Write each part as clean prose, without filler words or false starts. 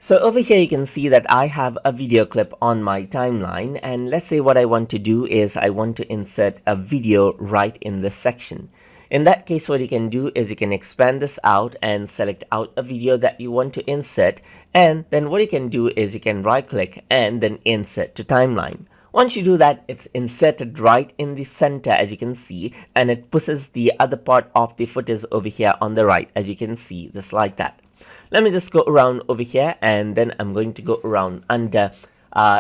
So over here you can see that I have a video clip on my timeline, and let's say what I want to do is I want to insert a video right in this section. In that case, what you can do is you can expand this out and select out a video that you want to insert, and then what you can do is you can right click and then insert to timeline. Once you do that, it's inserted right in the center, as you can see, and it pushes the other part of the footage over here on the right, as you can see, just like that. Let me just go around over here, and then I'm going to go around under the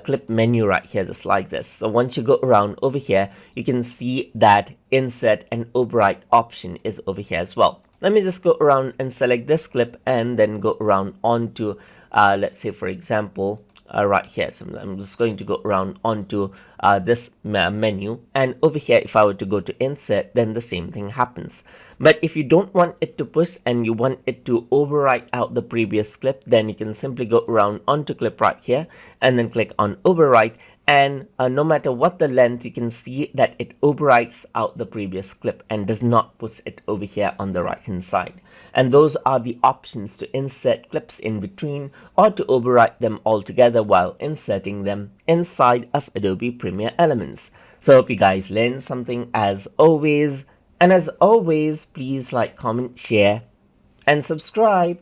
clip menu right here, just like this. So once you go around over here, you can see that insert and overwrite option is over here as well. Let me just go around and select this clip and then go around onto let's say, for example, right here. So I'm just going to go around onto this menu, and over here if I were to go to insert, then the same thing happens. But if you don't want it to push and you want it to overwrite out the previous clip, then you can simply go around onto clip right here and then click on overwrite, and no matter what the length, you can see that it overwrites out the previous clip and does not push it over here on the right hand side. And those are the options to insert clips in between or to overwrite them altogether while inserting them inside of Adobe Premiere Elements. So I hope you guys learned something as always. And as always, please like, comment, share, and subscribe.